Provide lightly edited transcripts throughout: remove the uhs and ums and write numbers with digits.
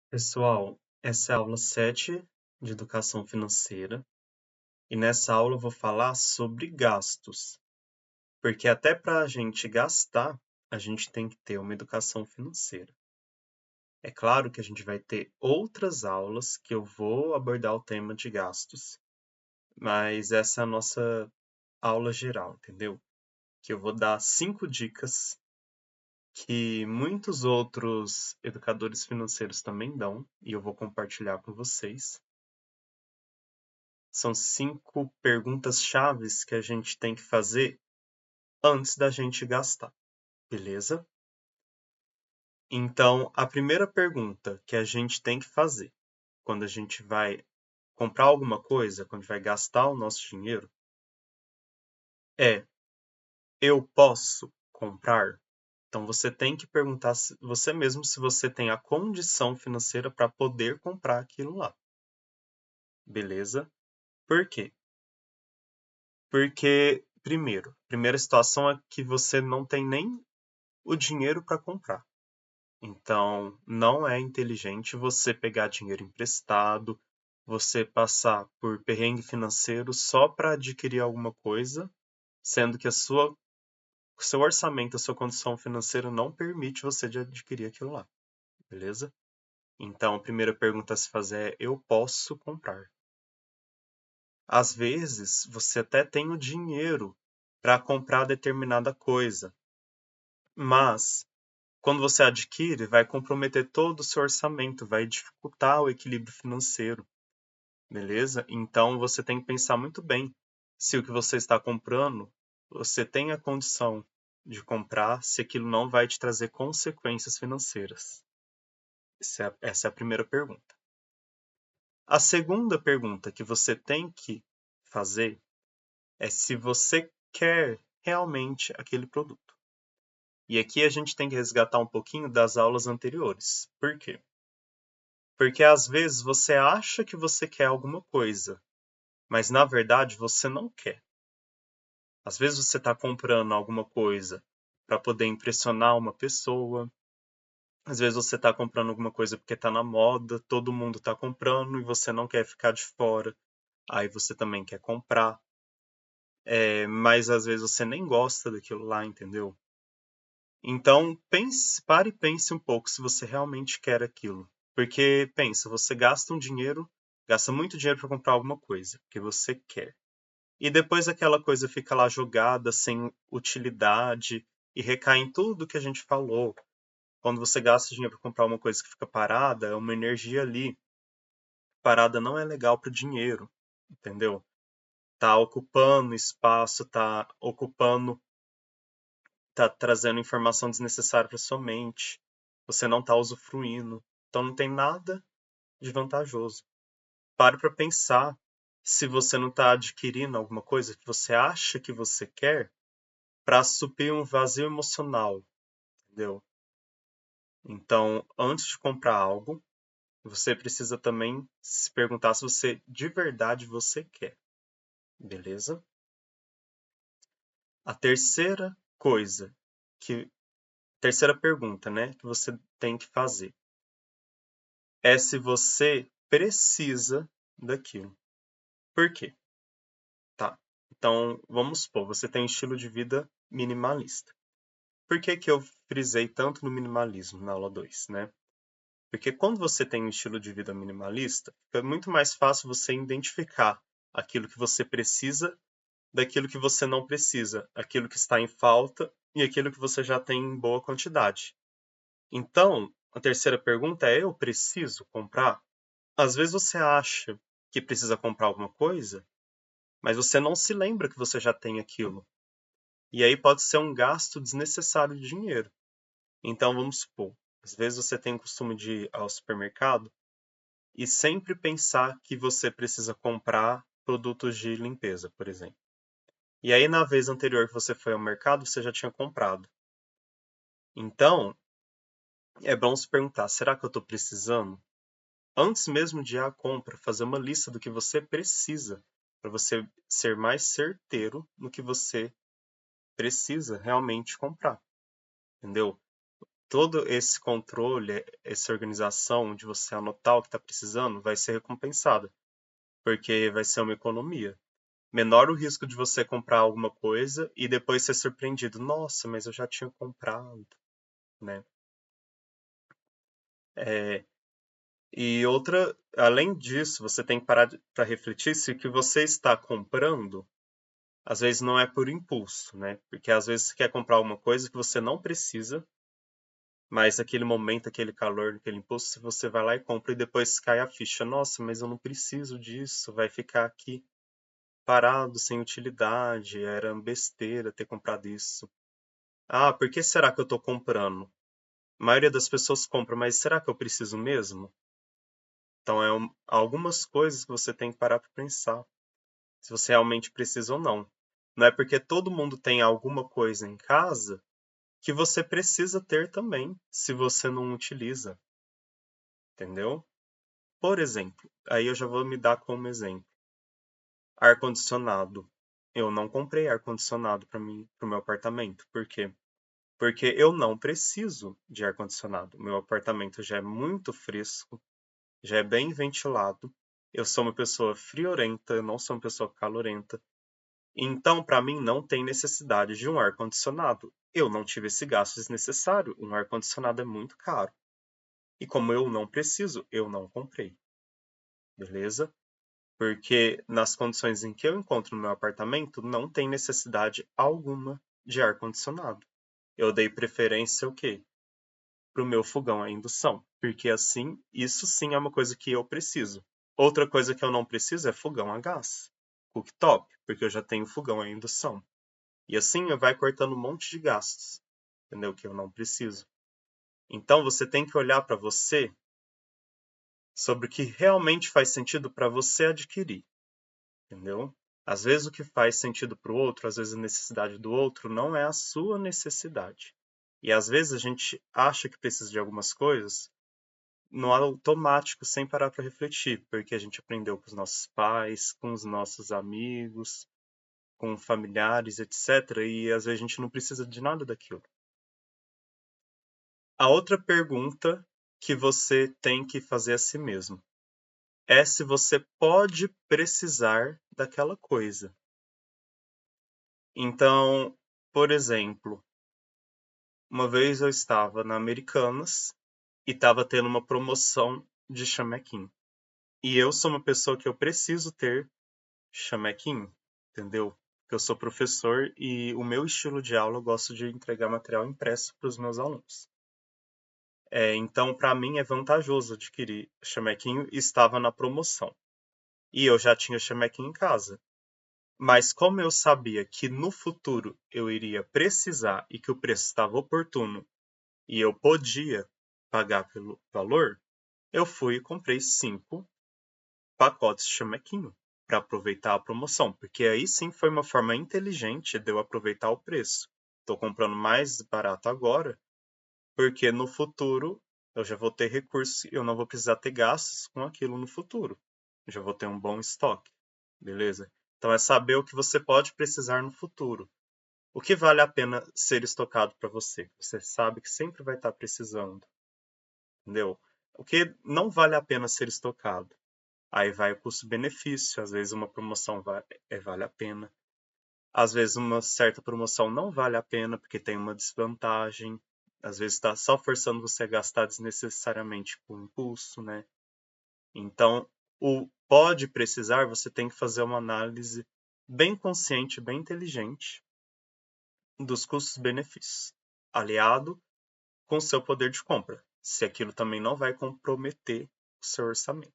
Pessoal, essa é a aula 7 de Educação Financeira e nessa aula eu vou falar sobre gastos, porque até para a gente gastar, a gente tem que ter uma educação financeira. É claro que a gente vai ter outras aulas que eu vou abordar o tema de gastos, mas essa é a nossa aula geral, entendeu? Que eu vou dar 5 dicas que muitos outros educadores financeiros também dão e eu vou compartilhar com vocês. São 5 perguntas chaves que a gente tem que fazer antes da gente gastar, beleza? Então, a primeira pergunta que a gente tem que fazer quando a gente vai comprar alguma coisa, quando vai gastar o nosso dinheiro, é: eu posso comprar? Então, você tem que perguntar você mesmo se você tem a condição financeira para poder comprar aquilo lá, beleza? Por quê? Porque, primeiro, a primeira situação é que você não tem nem o dinheiro para comprar. Então, não é inteligente você pegar dinheiro emprestado, você passar por perrengue financeiro só para adquirir alguma coisa, sendo que o seu orçamento, a sua condição financeira não permite você de adquirir aquilo lá, beleza? Então, a primeira pergunta a se fazer é: eu posso comprar? Às vezes, você até tem o dinheiro para comprar determinada coisa, mas quando você adquire, vai comprometer todo o seu orçamento, vai dificultar o equilíbrio financeiro, beleza? Então você tem que pensar muito bem se o que você está comprando, você tem a condição de comprar, se aquilo não vai te trazer consequências financeiras. Essa é a primeira pergunta. A segunda pergunta que você tem que fazer é se você quer realmente aquele produto. E aqui a gente tem que resgatar um pouquinho das aulas anteriores. Por quê? Porque às vezes você acha que você quer alguma coisa, mas na verdade você não quer. Às vezes você está comprando alguma coisa para poder impressionar uma pessoa. Às vezes você está comprando alguma coisa porque está na moda, todo mundo está comprando e você não quer ficar de fora. Aí você também quer comprar. Mas às vezes você nem gosta daquilo lá, entendeu? Então, pare e pense um pouco se você realmente quer aquilo. Porque, pensa, você gasta um dinheiro, gasta muito dinheiro para comprar alguma coisa que você quer. E depois aquela coisa fica lá jogada, sem utilidade, e recai em tudo que a gente falou. Quando você gasta dinheiro para comprar uma coisa que fica parada, é uma energia ali. Parada não é legal para o dinheiro, entendeu? Tá ocupando espaço, tá trazendo informação desnecessária para sua mente. Você não tá usufruindo. Então não tem nada de vantajoso. Pare para pensar se você não está adquirindo alguma coisa que você acha que você quer para suprir um vazio emocional, entendeu? Então, antes de comprar algo, você precisa também se perguntar se você de verdade você quer, beleza? A terceira pergunta, né, que você tem que fazer é se você precisa daquilo. Por quê? Tá. Então, vamos supor, você tem um estilo de vida minimalista. Por que que eu frisei tanto no minimalismo na aula 2, né? Porque quando você tem um estilo de vida minimalista, fica muito mais fácil você identificar aquilo que você precisa daquilo que você não precisa, aquilo que está em falta e aquilo que você já tem em boa quantidade. Então, a terceira pergunta é: eu preciso comprar? Às vezes você acha que precisa comprar alguma coisa, mas você não se lembra que você já tem aquilo. E aí pode ser um gasto desnecessário de dinheiro. Então vamos supor, às vezes você tem o costume de ir ao supermercado e sempre pensar que você precisa comprar produtos de limpeza, por exemplo. E aí na vez anterior que você foi ao mercado, você já tinha comprado. Então, é bom se perguntar, será que eu estou precisando? Antes mesmo de ir à compra, fazer uma lista do que você precisa, para você ser mais certeiro no que você precisa realmente comprar, entendeu? todo esse controle, essa organização de você anotar o que está precisando, vai ser recompensada, porque vai ser uma economia. Menor o risco de você comprar alguma coisa e depois ser surpreendido. Nossa, mas eu já tinha comprado, né? É, e outra, além disso, você tem que parar para refletir se o que você está comprando, às vezes não é por impulso, né? Porque às vezes você quer comprar alguma coisa que você não precisa, mas aquele momento, aquele calor, aquele impulso, se você vai lá e compra e depois cai a ficha. Nossa, mas eu não preciso disso, vai ficar aqui parado, sem utilidade, era besteira ter comprado isso. Ah, por que será que eu estou comprando? A maioria das pessoas compra, mas será que eu preciso mesmo? Então, algumas coisas que você tem que parar para pensar, se você realmente precisa ou não. Não é porque todo mundo tem alguma coisa em casa que você precisa ter também, se você não utiliza, entendeu? Por exemplo, aí eu já vou me dar como exemplo. Ar-condicionado. Eu não comprei ar-condicionado para mim, para o meu apartamento. Por quê? Porque eu não preciso de ar-condicionado. Meu apartamento já é muito fresco, já é bem ventilado. Eu sou uma pessoa friorenta, eu não sou uma pessoa calorenta. Então, para mim, não tem necessidade de um ar-condicionado. Eu não tive esse gasto desnecessário. Um ar-condicionado é muito caro. E como eu não preciso, eu não comprei. Beleza? Porque nas condições em que eu encontro no meu apartamento, não tem necessidade alguma de ar-condicionado. Eu dei preferência o quê? Para o meu fogão a indução. Porque assim, isso sim é uma coisa que eu preciso. Outra coisa que eu não preciso é fogão a gás, cooktop, porque eu já tenho fogão a indução. E assim vai cortando um monte de gastos, entendeu? Que eu não preciso. Então você tem que olhar para você sobre o que realmente faz sentido para você adquirir, entendeu? Às vezes o que faz sentido para o outro, às vezes a necessidade do outro não é a sua necessidade. E às vezes a gente acha que precisa de algumas coisas no automático, sem parar para refletir, porque a gente aprendeu com os nossos pais, com os nossos amigos, com familiares, etc. E às vezes a gente não precisa de nada daquilo. A outra pergunta que você tem que fazer a si mesmo é se você pode precisar daquela coisa. Então, por exemplo, uma vez eu estava na Americanas e estava tendo uma promoção de chamequinho. E eu sou uma pessoa que eu preciso ter chamequinho, entendeu? Porque eu sou professor e o meu estilo de aula eu gosto de entregar material impresso para os meus alunos. Então, para mim é vantajoso adquirir chamequinho e estava na promoção. E eu já tinha chamequinho em casa. Mas como eu sabia que no futuro eu iria precisar e que o preço estava oportuno e eu podia pagar pelo valor, eu fui e comprei 5 pacotes de chamequinho para aproveitar a promoção, porque aí sim foi uma forma inteligente de eu aproveitar o preço. Estou comprando mais barato agora, porque no futuro eu já vou ter recursos e eu não vou precisar ter gastos com aquilo no futuro. Eu já vou ter um bom estoque, beleza? Então é saber o que você pode precisar no futuro. O que vale a pena ser estocado para você? Você sabe que sempre vai estar precisando, entendeu? O que não vale a pena ser estocado? Aí vai o custo-benefício. Às vezes uma promoção vale a pena. Às vezes uma certa promoção não vale a pena porque tem uma desvantagem. Às vezes está só forçando você a gastar desnecessariamente por impulso, né? Então, o pode precisar, você tem que fazer uma análise bem consciente, bem inteligente dos custos-benefícios, aliado com o seu poder de compra, se aquilo também não vai comprometer o seu orçamento.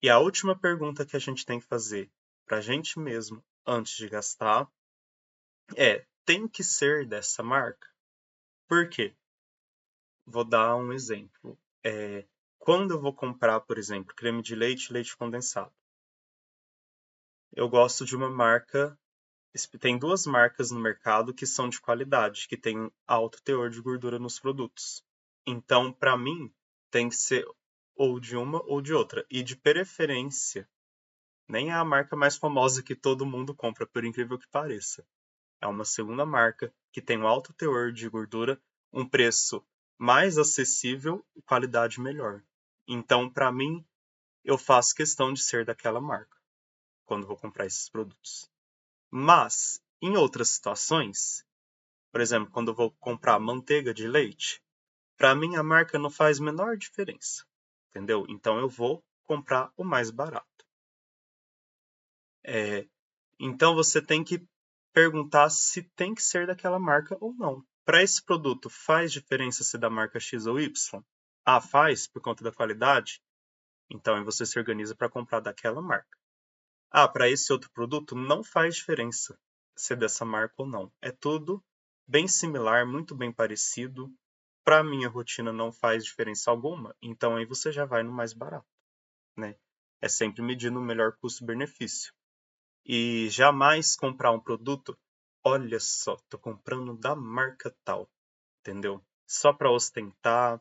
E a última pergunta que a gente tem que fazer para a gente mesmo antes de gastar tem que ser dessa marca? Por quê? Vou dar um exemplo. Quando eu vou comprar, por exemplo, creme de leite e leite condensado, eu gosto de uma marca. Tem 2 marcas no mercado que são de qualidade, que têm alto teor de gordura nos produtos. Então, para mim, tem que ser ou de uma ou de outra. E de preferência, nem é a marca mais famosa que todo mundo compra, por incrível que pareça. É uma segunda marca que tem um alto teor de gordura, um preço mais acessível e qualidade melhor. Então, para mim, eu faço questão de ser daquela marca quando vou comprar esses produtos. Mas, em outras situações, por exemplo, quando eu vou comprar manteiga de leite, para mim a marca não faz a menor diferença, entendeu? Então eu vou comprar o mais barato. Então você tem que perguntar se tem que ser daquela marca ou não. Para esse produto, faz diferença se da marca X ou Y? Ah, faz, por conta da qualidade? Então aí você se organiza para comprar daquela marca. Ah, para esse outro produto, não faz diferença ser dessa marca ou não. É tudo bem similar, muito bem parecido. Para minha rotina não faz diferença alguma, então aí você já vai no mais barato, né? É sempre medindo o melhor custo-benefício. E jamais comprar um produto, olha só, tô comprando da marca tal, entendeu? Só para ostentar.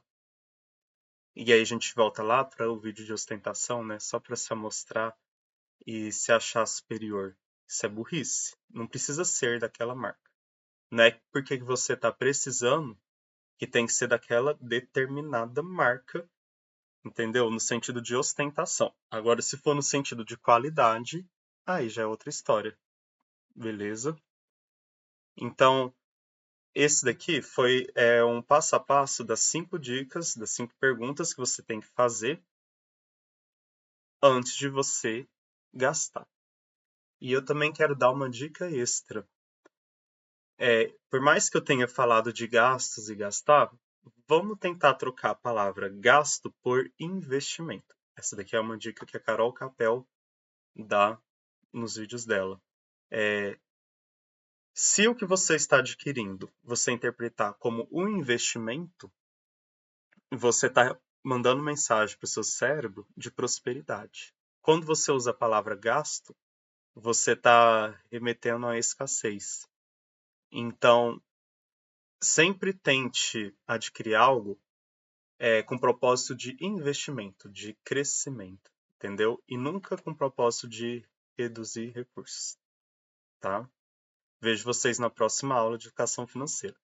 E aí a gente volta lá para o vídeo de ostentação, né? Só para se amostrar e se achar superior. Isso é burrice. Não precisa ser daquela marca. Não é porque você está precisando que tem que ser daquela determinada marca, entendeu? No sentido de ostentação. Agora, se for no sentido de qualidade, aí já é outra história. Beleza? Então, esse daqui foi um passo a passo das 5 dicas, das 5 perguntas que você tem que fazer antes de você gastar. E eu também quero dar uma dica extra. Por mais que eu tenha falado de gastos e gastar, vamos tentar trocar a palavra gasto por investimento. Essa daqui é uma dica que a Carol Capel dá nos vídeos dela. Se o que você está adquirindo você interpretar como um investimento, você está mandando mensagem para o seu cérebro de prosperidade. Quando você usa a palavra gasto, você está remetendo à escassez. Então, sempre tente adquirir algo com propósito de investimento, de crescimento, entendeu? E nunca com propósito de reduzir recursos, tá? Vejo vocês na próxima aula de educação financeira.